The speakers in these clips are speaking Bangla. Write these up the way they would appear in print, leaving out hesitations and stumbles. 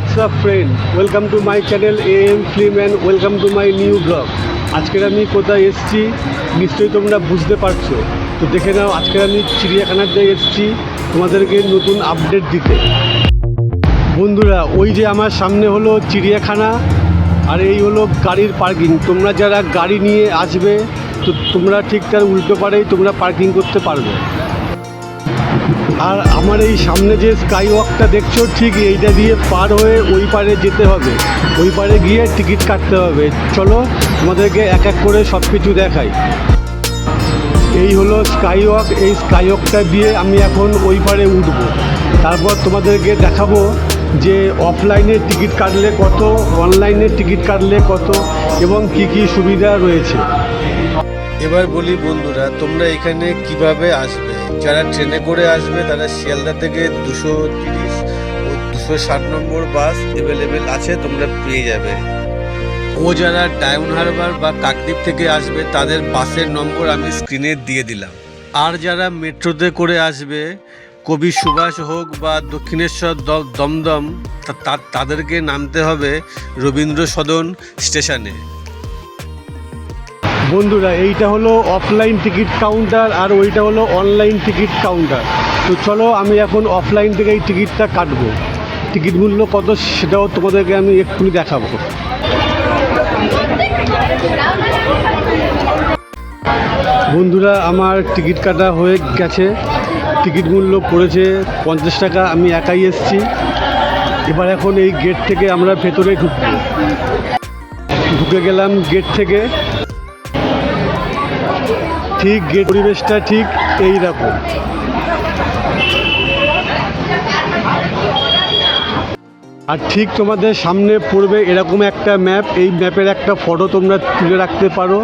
WhatsApp friend, welcome to my channel AM film and welcome to my new blog. আজকের আমি কোথায় এসেছি নিশ্চয়ই তোমরা বুঝতে পারছো। তো দেখে নাও, আজকে আমি চিড়িয়াখানাতে এসেছি তোমাদেরকে নতুন আপডেট দিতে। বন্ধুরা, ওই যে আমার সামনে হলো চিড়িয়াখানা, আর এই হলো গাড়ির পার্কিং। তোমরা যারা গাড়ি নিয়ে আসবে তো তোমরা ঠিক তার উল্টো পারেই তোমরা পার্কিং করতে পারবে। আর আমার এই সামনে যে স্কাই ওয়াকটা দেখছো, ঠিক এইটা দিয়ে পার হয়ে ওই পারে যেতে হবে। ওই পারে গিয়ে টিকিট কাটতে হবে। চলো তোমাদেরকে এক এক করে সব কিছু দেখাই। এই হলো স্কাই ওয়াক। এই স্কাই ওয়াকটা দিয়ে আমি এখন ওই পারে উঠব। তারপর তোমাদেরকে দেখাবো যে অফলাইনে টিকিট কাটলে কত, অনলাইনে টিকিট কাটলে কত এবং কি কি সুবিধা রয়েছে। এবার বলি বন্ধুরা, তোমরা এখানে কিভাবে আসবে। যারা ট্রেনে করে আসবে তারা শিয়ালদা থেকে 230 ও 260 নম্বর বাস অ্যাভেলেবেল আছে, তোমরা পেয়ে যাবে। ও যারা ডায়মন্ড হারবার বা কাকদ্বীপ থেকে আসবে তাদের বাসের নম্বর আমি স্ক্রিনে দিয়ে দিলাম। আর যারা মেট্রোতে করে আসবে, কবি সুভাষ হোক বা দক্ষিণেশ্বর দমদম, তাদেরকে নামতে হবে রবীন্দ্র সদন স্টেশনে। বন্ধুরা, এইটা হলো অফলাইন টিকিট কাউন্টার আর ওইটা হলো অনলাইন টিকিট কাউন্টার। তো চলো আমি এখন অফলাইন থেকে এই টিকিটটা কাটবো। টিকিট মূল্য কত সেটাও তোমাদেরকে আমি এক্ষুনি দেখাবো। বন্ধুরা, আমার টিকিট কাটা হয়ে গেছে। টিকিট মূল্য পড়েছে 50 টাকা। আমি একাই এসেছি। এবার এখন এই গেট থেকে আমরা ভেতরে ঢুকে গেলাম গেট থেকে। ঠিক গেট পরিবেশটা ঠিক এই রকম। আর ঠিক তোমাদের সামনে পড়বে এরকম একটা ম্যাপ। এই ম্যাপের একটা ফটো তোমরা তুলে রাখতে পারো,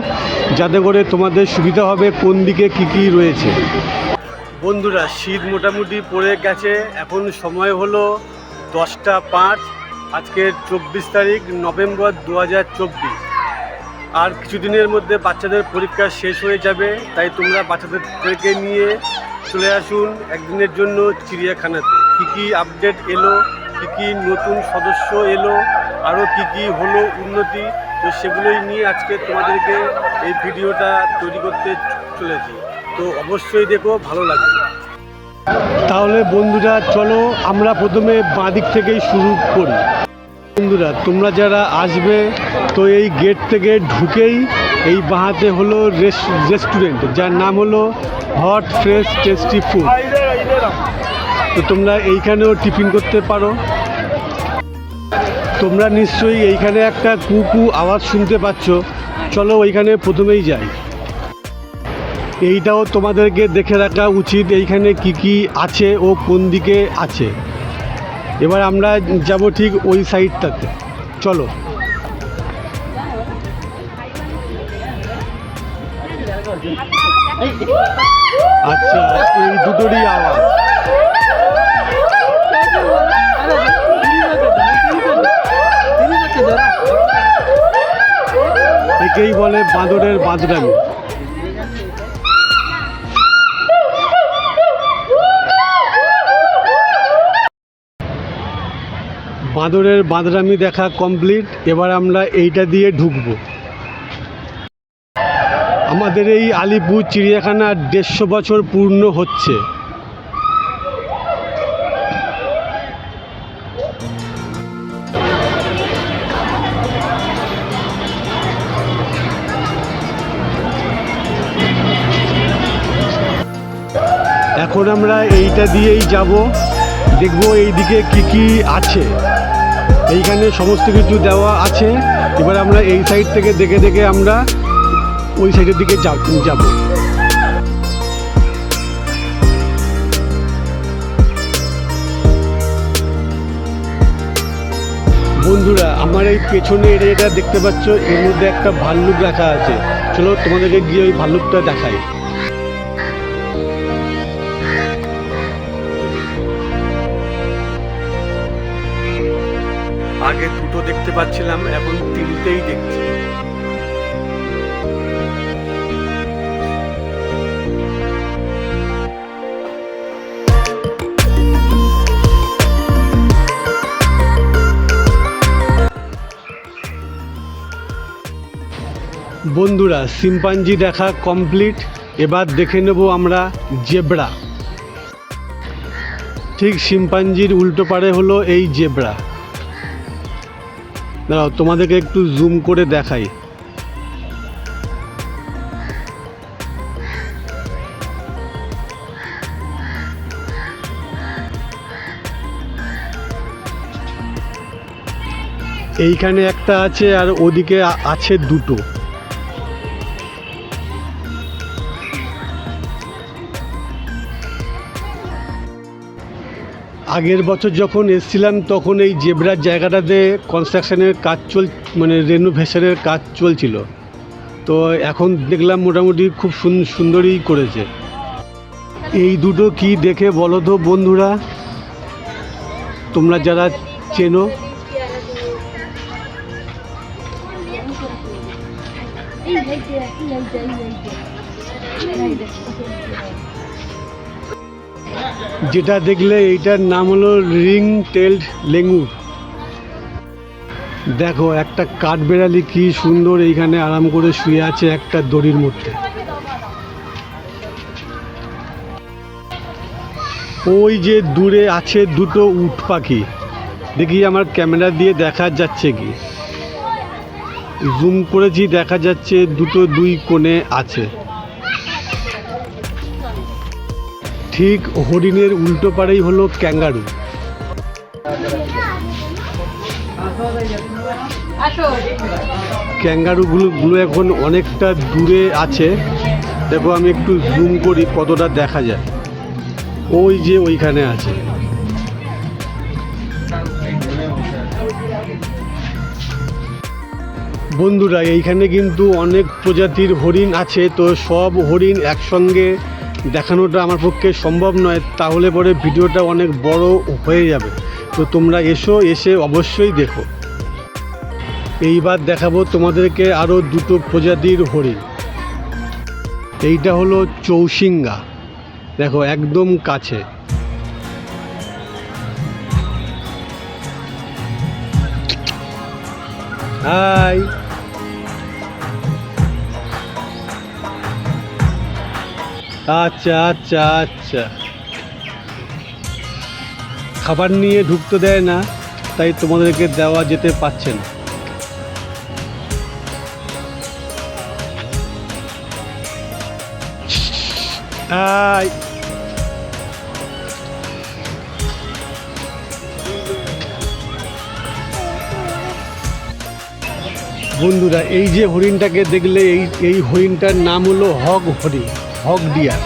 যাতে করে তোমাদের সুবিধা হবে কোন দিকে কি কি রয়েছে। বন্ধুরা, শীত মোটামুটি পড়ে গেছে। এখন সময় হলো 10টা 5। আজকে 24 তারিখ নভেম্বর 2024। আর কিছুদিনের মধ্যে বাচ্চাদের পরীক্ষা শেষ হয়ে যাবে। তাই তোমরা বাচ্চাদেরকে নিয়ে চলে আসুন একদিনের জন্য চিড়িয়াখানাতে। কী কী আপডেট এলো, কী কী নতুন সদস্য এলো, আরও কী কী হলো উন্নতি, তো সেগুলোই নিয়ে আজকে তোমাদেরকে এই ভিডিওটা তৈরি করতে চলেছি। তো অবশ্যই দেখো, ভালো লাগবে। তাহলে বন্ধুরা চলো আমরা প্রথমে বাঁ দিক থেকেই শুরু করি। বন্ধুরা, তোমরা যারা আসবে তো এই গেট থেকে ঢুকেই এই বাঁহাতে হলো রেস্টুরেন্ট, যার নাম হলো হট ফ্রেশ টেস্টি ফুড। তো তোমরা এইখানেও টিফিন করতে পারো। তোমরা নিশ্চয়ই এইখানে একটা কুকু আওয়াজ শুনতে পাচ্ছ। চলো ওইখানে প্রথমেই যাই। এইটাও তোমাদেরকে দেখে রাখা উচিত, এইখানে কি কি আছে ও কোন দিকে আছে। এবার আমরা যাব ঠিক ওই সাইডটাতে। চলো। আচ্ছা, এই দুটোরই আওয়াজ। একেই বলে বাঁদরের বাঁদরামি। বাঁদরের বাঁদরামি দেখা কমপ্লিট। এবার আমরা এইটা দিয়ে ঢুকবো। আমাদের এই আলিপুর চিড়িয়াখানা 150 বছর পূর্ণ হচ্ছে। এখন আমরা এইটা দিয়েই যাব, দেখবো এইদিকে কি কি আছে। এইখানে সমস্ত কিছু দেওয়া আছে। এবার আমরা এই সাইড থেকে দেখে দেখে আমরা ওই সাইডের দিকে যাব। বন্ধুরা, আমার এই পেছনে এটা দেখতে পাচ্ছ, এর মধ্যে একটা ভাল্লুক রাখা আছে। চলো তোমাদেরকে গিয়ে ওই ভাল্লুকটা দেখাই। আগে দুটো দেখতে পাচ্ছিলাম, এখন তিনটেই দেখছি। বন্ধুরা শিম্পাঞ্জি দেখা কমপ্লিট। এবার দেখে নেব আমরা জেব্রা। ঠিক শিম্পাঞ্জির উল্টো পারে হলো এই জেব্রা। দাঁড়াও তোমাদেরকে একটু জুম করে দেখাই। এইখানে একটা আছে আর ওদিকে আছে দুটো। আগের বছর যখন এসেছিলাম তখন এই জেব্রার জায়গাটাতে কনস্ট্রাকশনের কাজ মানে রেনোভেশনের কাজ চলছিল। তো এখন দেখলাম মোটামুটি খুব সুন্দরই করেছে। এই দুটো কি দেখে বলো তো বন্ধুরা, তোমরা যারা চেনো? যেটা দেখলে এইটার নাম হলো রিং টেলড লেঙ্গুর। দেখো একটা কাঠবেড়ালি কি সুন্দর এইখানে আরাম করে শুয়ে আছে একটা দড়ির মধ্যে। ওই যে দূরে আছে দুটো উট পাখি, দেখি আমার ক্যামেরা দিয়ে দেখা যাচ্ছে কি? জুম করেছি, দেখা যাচ্ছে দুটো দুই কোণে আছে। ঠিক হরিণের উল্টো পাড়েই হলো ক্যাঙ্গারু। ক্যাঙ্গারুগুলো এখন অনেকটা দূরে আছে। দেখো আমি একটু জুম করি কতটা দেখা যায়। ওই যে ওইখানে আছে। বন্ধুরা এইখানে কিন্তু অনেক প্রজাতির হরিণ আছে। তো সব হরিণ একসঙ্গে দেখানোটা আমার পক্ষে সম্ভব নয়, তাহলে পরে ভিডিওটা অনেক বড় হয়ে যাবে। তো তোমরা এসে অবশ্যই দেখো। এইবার দেখাবো তোমাদেরকে আরও দুটো প্রজাতির হরিণ। এইটা হলো চৌসিঙ্গা, দেখো একদম কাছে। হাই, আচ্ছা আচ্ছা আচ্ছা। খাবার নিয়ে ঢুকতে দেয় না, তাই তোমাদেরকে দেওয়া যেতে পারছে না। হাই, বন্ধুরা এই যে হরিণটাকে দেখলে এই হরিণটার নাম হলো হগ হরিণ, হগ ডিয়ার।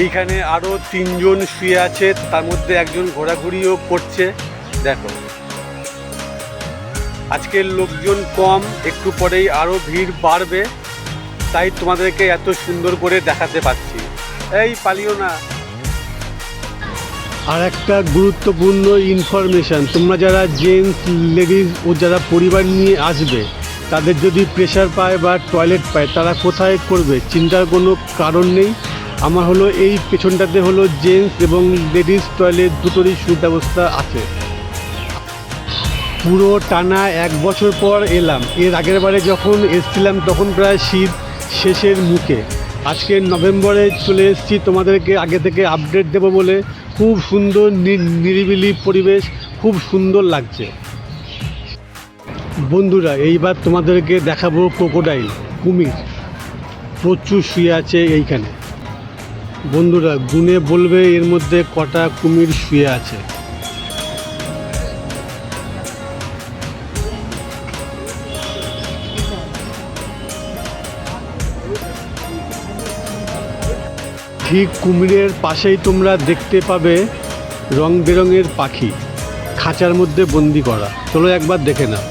এইখানে আরও তিনজন শুয়ে আছে, তার মধ্যে একজন ঘোরাঘুরিও করছে। দেখো আজকের লোকজন কম, একটু পরেই আরও ভিড় বাড়বে, তাই তোমাদেরকে এত সুন্দর করে দেখাতে পাচ্ছি। এই পালিও না। আর একটা গুরুত্বপূর্ণ ইনফরমেশান, তোমরা যারা জেন্টস লেডিস ও যারা পরিবার নিয়ে আসবে, তাদের যদি প্রেশার পায় বা টয়লেট পায়, তারা কোথায় করবে চিন্তার কোনো কারণ নেই। আমার হলো এই পেছনটাতে হলো জেন্টস এবং লেডিস টয়লেট দুটোরই সুব্যবস্থা আছে। পুরো টানা 1 বছর পর এলাম। এর আগের বারে যখন এসেছিলাম তখন প্রায় শীত শেষের মুখে। আজকে নভেম্বরে চলে এসেছি তোমাদেরকে আগে থেকে আপডেট দেবো বলে। খুব সুন্দর নিরিবিলি পরিবেশ, খুব সুন্দর লাগছে। বন্ধুরা এইবার তোমাদেরকে দেখাবো ক্রোকোডাইল, কুমির। প্রচুর শুয়ে আছে এইখানে। বন্ধুরা গুনে বলবে এর মধ্যে কটা কুমির শুয়ে আছে। ঠিক কুমিরের পাশেই তোমরা দেখতে পাবে রং বেরঙের পাখি, খাঁচার মধ্যে বন্দি করা। চলো একবার দেখে নাও।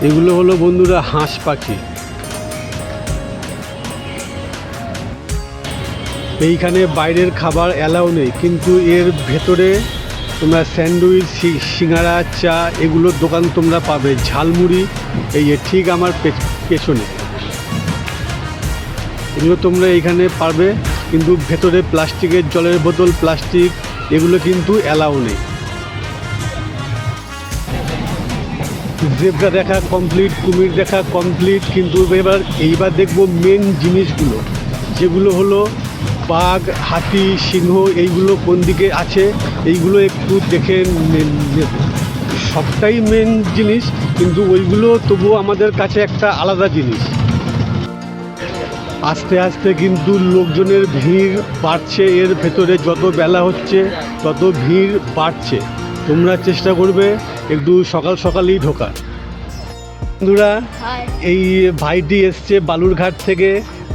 এগুলো হলো বন্ধুরা হাঁস পাখি। এইখানে বাইরের খাবার অ্যালাউ নেই, কিন্তু এর ভেতরে তোমরা স্যান্ডউইচ, সিঙ্গারা, চা এগুলোর দোকান তোমরা পাবে। ঝালমুড়ি এই ঠিক আমার পেছনে, এগুলো তোমরা এইখানে পাবে। কিন্তু ভেতরে প্লাস্টিকের জলের বোতল, প্লাস্টিক এগুলো কিন্তু অ্যালাউ নেই। জেব্রা দেখা কমপ্লিট, কুমির দেখা কমপ্লিট, কিন্তু এইবার দেখবো মেন জিনিসগুলো, যেগুলো হলো বাঘ, হাতি, সিংহ, এইগুলো কোন দিকে আছে এইগুলো একটু দেখে নেব। সবটাই মেন জিনিস, কিন্তু ওইগুলো তবুও আমাদের কাছে একটা আলাদা জিনিস। আস্তে আস্তে কিন্তু লোকজনের ভিড় বাড়ছে, এর ভেতরে যত বেলা হচ্ছে তত ভিড় বাড়ছে। তোমরা চেষ্টা করবে একটু সকাল সকালই ঢোকার। বন্ধুরা, এই ভাইটি এসছে বালুরঘাট থেকে,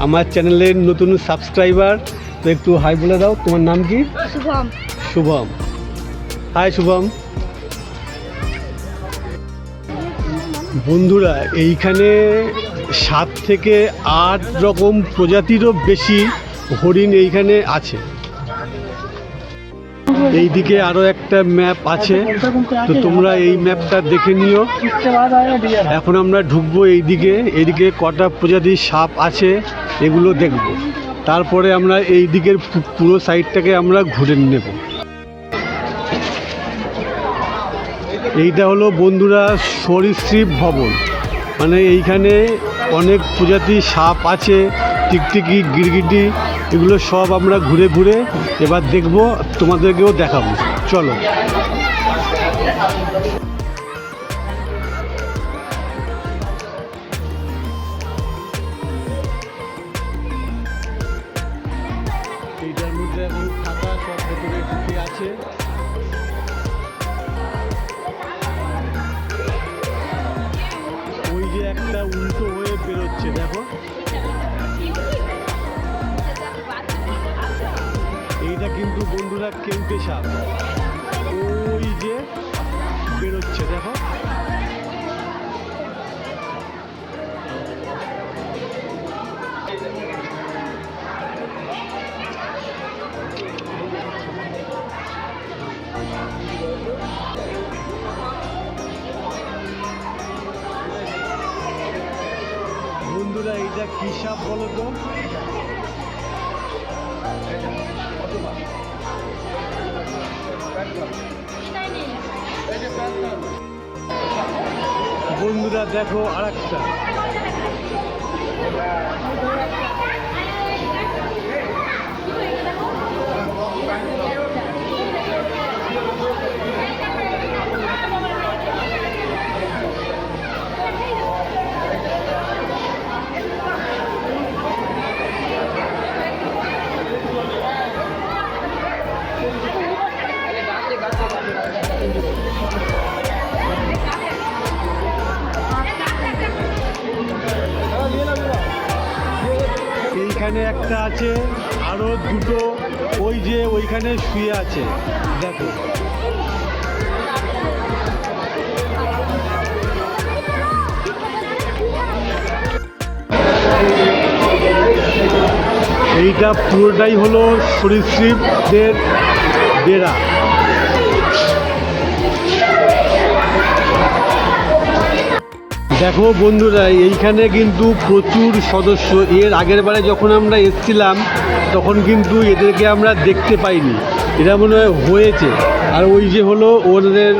আমার চ্যানেলের নতুন সাবস্ক্রাইবার। তো একটু হাই বলে দাও, তোমার নাম কি? শুভম। শুভম, হাই শুভম। বন্ধুরা, এইখানে 7 থেকে 8 রকম প্রজাতিরও বেশি হরিণ এইখানে আছে। এইদিকে আরও একটা ম্যাপ আছে, তো তোমরা এই ম্যাপটা দেখে নিও। এখন আমরা ঢুকবো এইদিকে কটা প্রজাতির সাপ আছে এগুলো দেখব, তারপরে আমরা এই দিকের পুরো সাইডটাকে আমরা ঘুরে নেব। এইটা হলো বন্ধুরা সরীসৃপ ভবন, মানে এইখানে অনেক প্রজাতির সাপ আছে, টিকটিকি, গিরগিটি, এগুলো সব আমরা ঘুরে ঘুরে এবার দেখব, তোমাদেরকেও দেখাবো। চলো। এইটার মধ্যে এখন থাকা সব ভেতরে ঢুকে আছে। ওই যে একটা উল্টো হয়ে বেরোচ্ছে, দেখো। এইটা কিন্তু বন্ধুরা কেউটে সাপ, ওই যে বেরোচ্ছে, দেখো। বন্ধুরা, এইটা কি সাপ বলো তো? বন্ধুরা দেখো আরেকটা। এইখানে একটা আছে, আরো দুটো ওই যে ওইখানে শুয়ে আছে, দেখো। এইটা পুরোটাই হলো সরীসৃপদের ডেরা। দেখো বন্ধুরা, এইখানে কিন্তু প্রচুর সদস্য। এর আগের বারে যখন আমরা এসেছিলাম তখন কিন্তু এদেরকে আমরা দেখতে পাইনি, এরা মনে হয়েছে। আর ওই যে হলো ওদের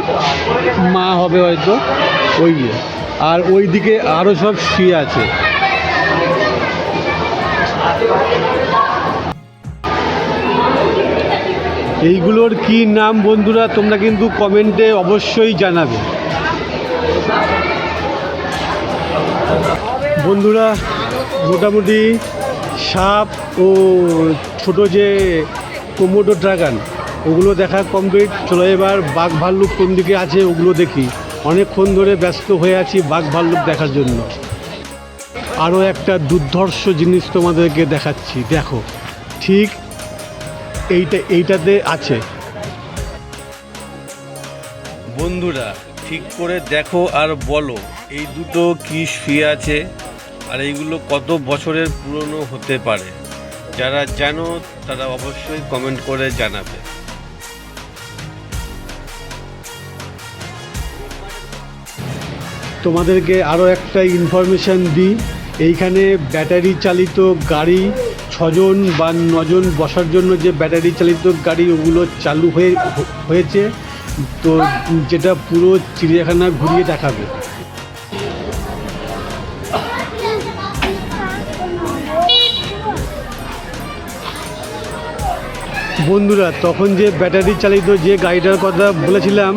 মা হবে হয়তো, ওই যে। আর ওই দিকে আরও সব শুয়ে আছে। এইগুলোর কি নাম বন্ধুরা তোমরা কিন্তু কমেন্টে অবশ্যই জানাবে। বন্ধুরা, মোটামুটি সাপ ও ছোট যে কোমোডো ড্রাগন ওগুলো দেখা কমপ্লিট। চলো এবার বাঘ ভাল্লুক কোন দিকে আছে ওগুলো দেখি। অনেকক্ষণ ধরে ব্যস্ত হয়ে আছি বাঘ ভাল্লুক দেখার জন্য। আরও একটা দুর্ধর্ষ জিনিস তোমাদেরকে দেখাচ্ছি, দেখো। ঠিক এইটাতে আছে। বন্ধুরা, ঠিক করে দেখো আর বলো এই দুটো কি শুয়ে আছে, আর এইগুলো কত বছরের পুরনো হতে পারে। যারা জানো তারা অবশ্যই কমেন্ট করে জানাবে। তোমাদেরকে আরও একটা ইনফরমেশান দিই, এইখানে ব্যাটারি চালিত গাড়ি 6 জন বা 9 জন বসার জন্য যে ব্যাটারি চালিত গাড়ি ওগুলো চালু হয়েছে, তো যেটা পুরো চিড়িয়াখানা ঘুরিয়ে দেখাবে। বন্ধুরা তখন যে ব্যাটারি চালিত যে গাড়িটার কথা বলেছিলাম,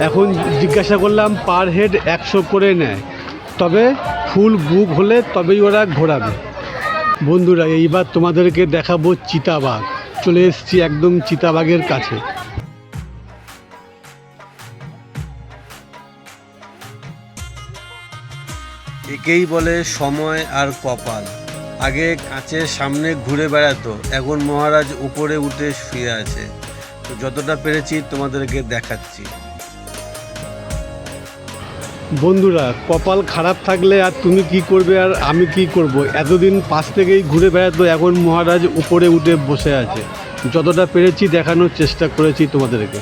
এখন জিজ্ঞাসা করলাম পার হেড 100 করে নেয়, তবে ফুল বুক হলে তবেই ওরা ঘোরাবে। বন্ধুরা এইবার তোমাদেরকে দেখাবো চিতাবাঘ। চলে এসেছি একদম চিতাবাঘের কাছে। একেই বলে সময় আর কপাল। আগে কাঁচের সামনে ঘুরে বেড়াতো, এখন মহারাজ উপরে উঠে শুয়ে আছে। তো যতটা পেরেছি তোমাদেরকে দেখাচ্ছি। বন্ধুরা কপাল খারাপ থাকলে আর তুমি কি করবে আর আমি কি করব, এতদিন পাশ থেকেই ঘুরে বেড়াতো, এখন মহারাজ উপরে উঠে বসে আছে। যতটা পেরেছি দেখানোর চেষ্টা করেছি তোমাদেরকে।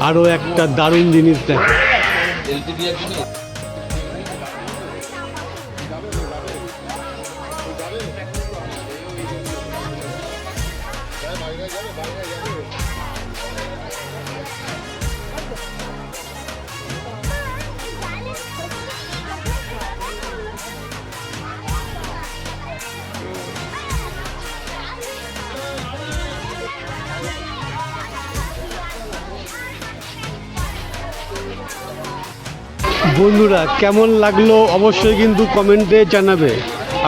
আরও একটা দারুণ জিনিস দেখো। বন্ধুরা কেমন লাগলো অবশ্যই কিন্তু কমেন্টে জানাবে।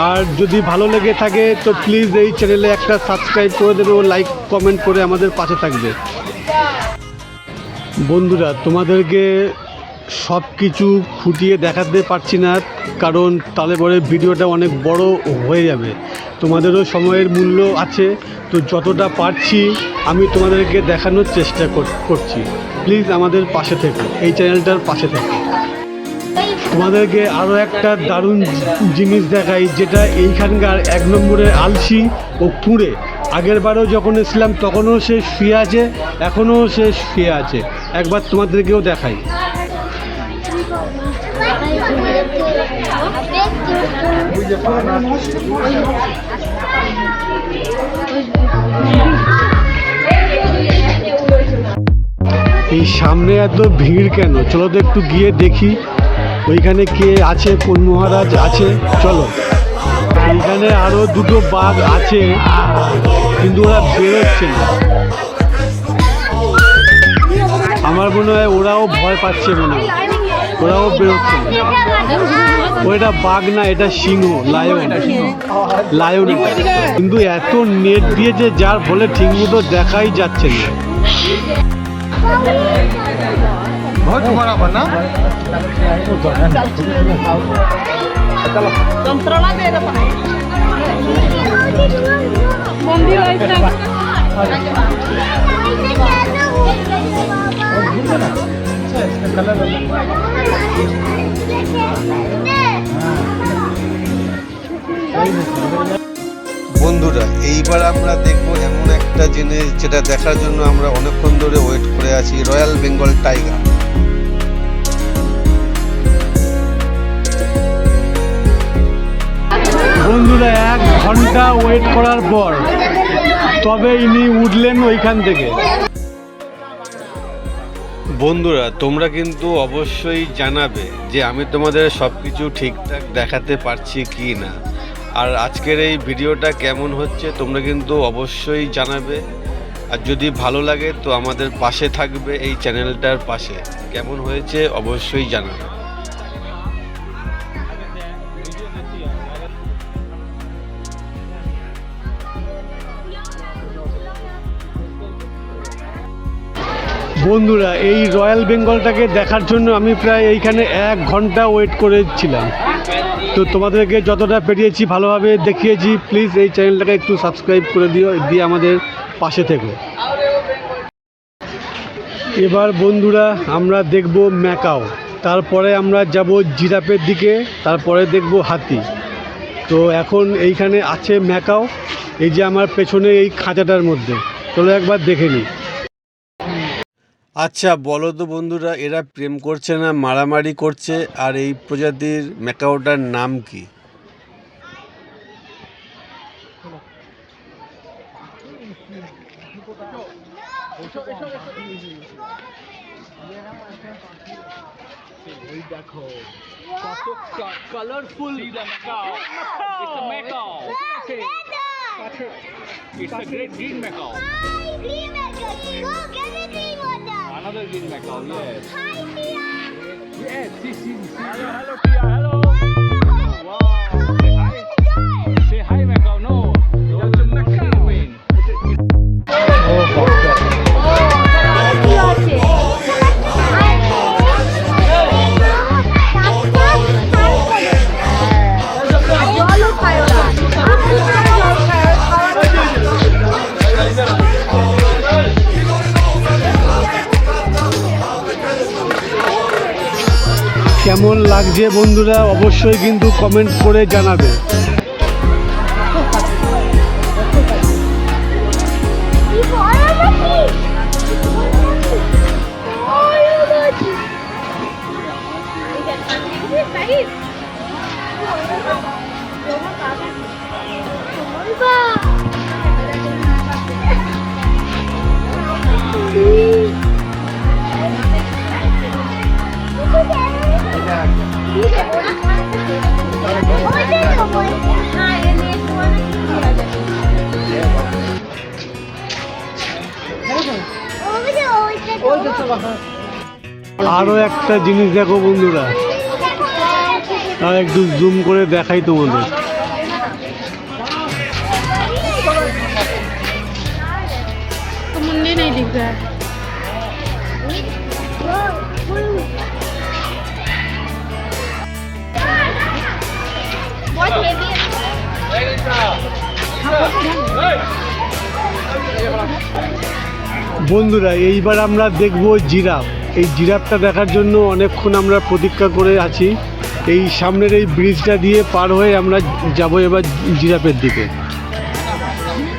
আর যদি ভালো লেগে থাকে তো প্লিজ এই চ্যানেলে একটা সাবস্ক্রাইব করে দেবে ও লাইক কমেন্ট করে আমাদের পাশে থাকবে। বন্ধুরা তোমাদেরকে সব কিছু ফুটিয়ে দেখাতে পারছি না, কারণ তাহলে পরে ভিডিওটা অনেক বড় হয়ে যাবে। তোমাদেরও সময়ের মূল্য আছে, তো যতটা পারছি আমি তোমাদেরকে দেখানোর চেষ্টা করছি। প্লিজ আমাদের পাশে থেকো, এই চ্যানেলটার পাশে থেকো। তোমাদেরকে আরও একটা দারুণ জিনিস দেখাই, যেটা এইখানকার 1 নম্বরের আলসি ও কুঁড়ে। আগের বারও যখন এসেছিলাম তখনও সে শুয়ে আছে, এখনও সে শুয়ে আছে। একবার তোমাদেরকেও দেখাই। এই সামনে এত ভিড় কেন? চলো তো একটু গিয়ে দেখি ওইখানে কে আছে, কোন মহারাজ আছে। চলো, এইখানে আরো 2টো বাঘ আছে, কিন্তু ওরা বেরোচ্ছে না। আমার মনে হয় ওরাও ভয় পাচ্ছে, মনে হয় ওরাও বেরোচ্ছে না। ওইটা বাঘ না, এটা সিংহ, লায়ন। কিন্তু এত নেট দিয়েছে যার ফলে ঠিকমতো দেখাই যাচ্ছে না। বন্ধুরা এইবার আমরা দেখবো এমন একটা জিনিস যেটা দেখার জন্য আমরা অনেকক্ষণ ধরে ওয়েট করে আছি, রয়্যাল বেঙ্গল টাইগার। বন্ধুরা 1 ঘন্টা ওয়েট করার পর তবে ইনি উঠলেন ওইখান থেকে। বন্ধুরা তোমরা কিন্তু অবশ্যই জানাবে যে আমি তোমাদের সব কিছু ঠিকঠাক দেখাতে পারছি কি না। আর আজকের এই ভিডিওটা কেমন হচ্ছে তোমরা কিন্তু অবশ্যই জানাবে। আর যদি ভালো লাগে তো আমাদের পাশে থাকবে, এই চ্যানেলটার পাশে। কেমন হয়েছে অবশ্যই জানাবে। বন্ধুরা এই রয়্যাল বেঙ্গলটাকে দেখার জন্য আমি প্রায় এইখানে 1 ঘন্টা ওয়েট করেছিলাম। তো তোমাদেরকে যতটা পেরিয়েছি ভালোভাবে দেখিয়েছি। প্লিজ এই চ্যানেলটাকে একটু সাবস্ক্রাইব করে দিও, দিয়ে আমাদের পাশে থেকো। এবার বন্ধুরা আমরা দেখব ম্যাকাও, তারপরে আমরা যাব জিরাফের দিকে, তারপরে দেখব হাতি। তো এখন এইখানে আছে ম্যাকাও, এই যে আমার পেছনে এই খাঁচাটার মধ্যে। চলো একবার দেখে নিই। আচ্ছা বলো তো বন্ধুরা, এরা প্রেম করছে না মারামারি করছে? আর এই প্রজাতির ম্যাকাওটার নাম কি? দেখো কত colourful macaw. It's a macaw. It's a great green macaw. Hi, green macaw. Go get the green water. Another green macaw, yes. Hi, Tia. Yes, see. Hello, Tia, hello. Wow. Say hi. Say hi, macaw. No. That's a macaw. Wayne. কেমন লাগছে বন্ধুরা অবশ্যই কিন্তু কমেন্ট করে জানাবে। আরো একটা জিনিস দেখো বন্ধুরা, আর একটু জুম করে দেখাই তোমাদের। तो मुन्ने नहीं दिख रहा है। बहुत हेवी है। বন্ধুরা এইবার আমরা দেখব জিরাফ। এই জিরাফটা দেখার জন্য অনেকক্ষণ আমরা প্রতীক্ষা করে আছি। এই সামনের এই ব্রিজটা দিয়ে পার হয়ে আমরা যাব এবার জিরাফের দিকে।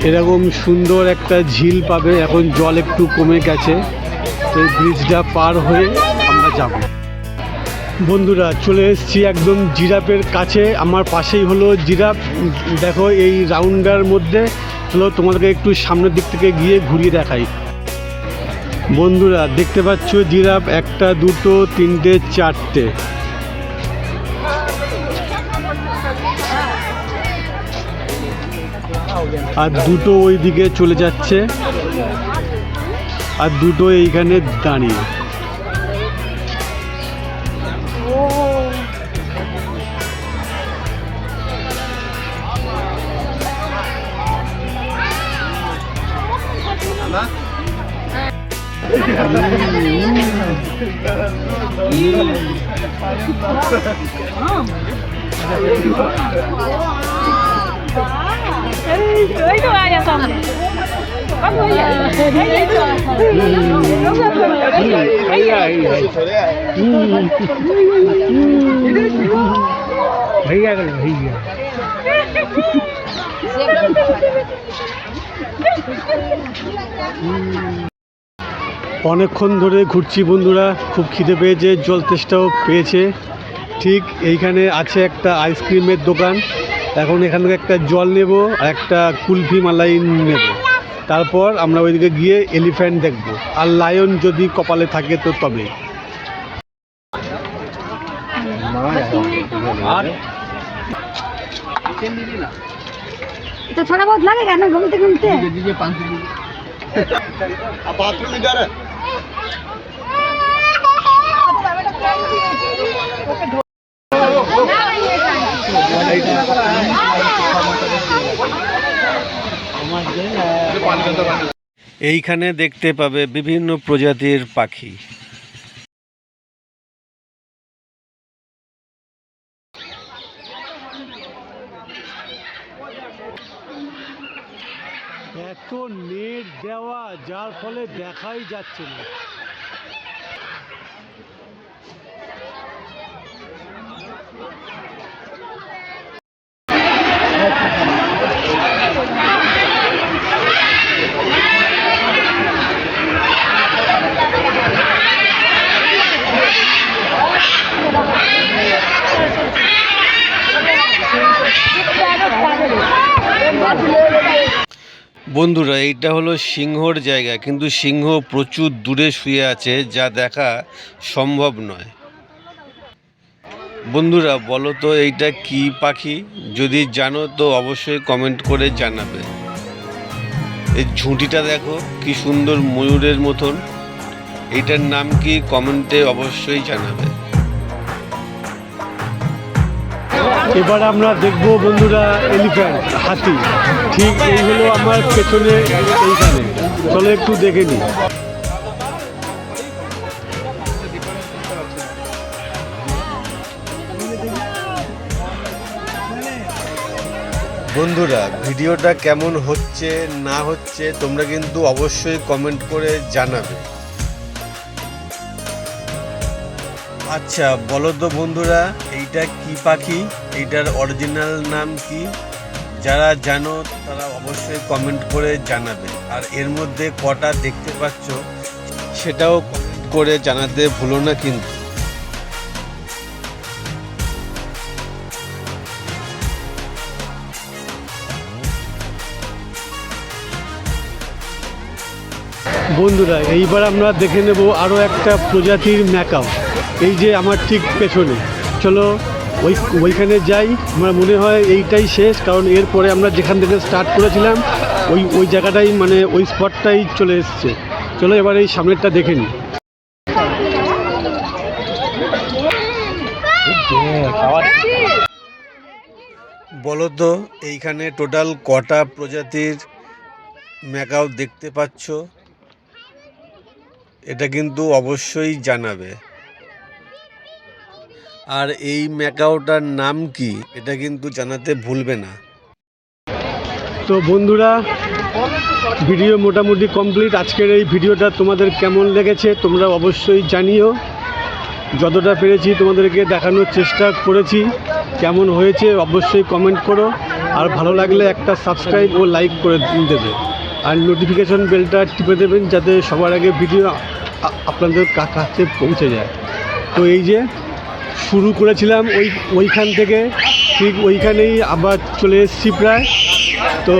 এরকম সুন্দর একটা ঝিল পাবে, এখন জল একটু কমে গেছে, তো এই ব্রিজটা পার হয়ে আমরা যাব। বন্ধুরা চলে এসেছি একদম জিরাফের কাছে, আমার পাশেই হলো জিরাফ। দেখো এই রাউন্ডার মধ্যে হলো, তোমাদেরকে একটু সামনের দিক থেকে গিয়ে ঘুরিয়ে দেখাই। বন্ধুরা দেখতে পাচ্ছ জিরাফ একটা দুটো তিনটে চারটে, আর দুটো ওই দিকে চলে যাচ্ছে, আর দুটো এইখানে দাঁড়িয়ে। Đấy cho ai ra xong có người vậy অনেকক্ষণ ধরে ঘুরছি বন্ধুরা, খুব খিদে পেয়েছে, জল তেষ্টাও পেয়েছে। ঠিক এইখানে আছে একটা আইসক্রিমের দোকান, এখন এখান থেকে একটা জল নেব আর একটা কুলফি মালাই নেব, তারপর আমরা ওইদিকে গিয়ে এলিফ্যান্ট দেখব, আর লায়ন যদি কপালে থাকে তো তবে। तो थोड़ा बहुत लगेगा ना घूमते घूमते। बाथरूम इधर है। এইখানে দেখতে পাবে বিভিন্ন প্রজাতির পাখি। এত নেট দেওয়া যার ফলে দেখাই যাচ্ছে না। বন্ধুরা এইটা হলো সিংহর জায়গা, কিন্তু সিংহ প্রচুর দূরে শুয়ে আছে, যা দেখা সম্ভব নয়। বন্ধুরা বলো তো এইটা কি পাখি? যদি জানো তো অবশ্যই কমেন্ট করে জানাবে। এই ঝুঁটিটা দেখো কি সুন্দর ময়ূরের মতন, এইটার নাম কি কমেন্টে অবশ্যই জানাবে। এবার আমরা দেখবো বন্ধুরা এলিফ্যান্ট, হাতি। ঠিক এই হলো আমার পেছনে এইখানে, চলো একটু দেখে নিই। বন্ধুরা ভিডিওটা কেমন হচ্ছে না হচ্ছে তোমরা কিন্তু অবশ্যই কমেন্ট করে জানাবে। আচ্ছা বলো তো বন্ধুরা এইটা কি পাখি, এইটার অরিজিনাল নাম কি? যারা জানো তারা অবশ্যই কমেন্ট করে জানাবে। আর এর মধ্যে কটা দেখতে পাচ্ছ সেটাও কমেন্ট করে জানাতে ভুলো না কিন্তু। বন্ধুরা এইবার আমরা দেখে নেব আরও একটা প্রজাতির ম্যাকাও, এই যে আমার ঠিক পেছনে। চলো ওইখানে যাই। আমার মনে হয় এইটাই শেষ, কারণ এরপরে আমরা যেখান থেকে স্টার্ট করেছিলাম ওই জায়গাটাই, মানে ওই স্পটটাই চলে এসছে। চলো এবার এই সামনেরটা দেখে নিই। বলো তো এইখানে টোটাল কটা প্রজাতির ম্যাকাও দেখতে পাচ্ছ? এটা কিন্তু অবশ্যই জানাবে। আর এই ম্যাকাওটার নাম কি এটা কিন্তু জানাতে ভুলবে না। তো বন্ধুরা ভিডিও মোটামুটি কমপ্লিট। আজকের এই ভিডিওটা তোমাদের কেমন লেগেছে তোমরা অবশ্যই জানিও। যতটা পেরেছি তোমাদেরকে দেখানোর চেষ্টা করেছি। কেমন হয়েছে অবশ্যই কমেন্ট করো, আর ভালো লাগলে একটা সাবস্ক্রাইব ও লাইক করে দেবে, আর নোটিফিকেশন বেলটা টিপে দেবেন যাতে সবার আগে ভিডিও আপনাদের কাছে পৌঁছে যায়। তো এই যে শুরু করেছিলাম ওইখান থেকে, ঠিক ওইখানেই আবার চলে এসেছি প্রায়। তো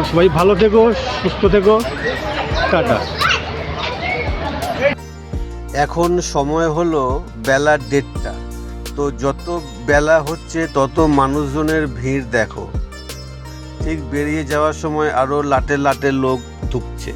সবাই ভালো থেকো, সুস্থ থেকো, টাটা। এখন সময় হলো বেলা 1:30। তো যত বেলা হচ্ছে তত মানুষজনের ভিড় দেখো। ঠিক বেরিয়ে যাওয়ার সময় আরও লাটে লাটে লোক ঢুকছে।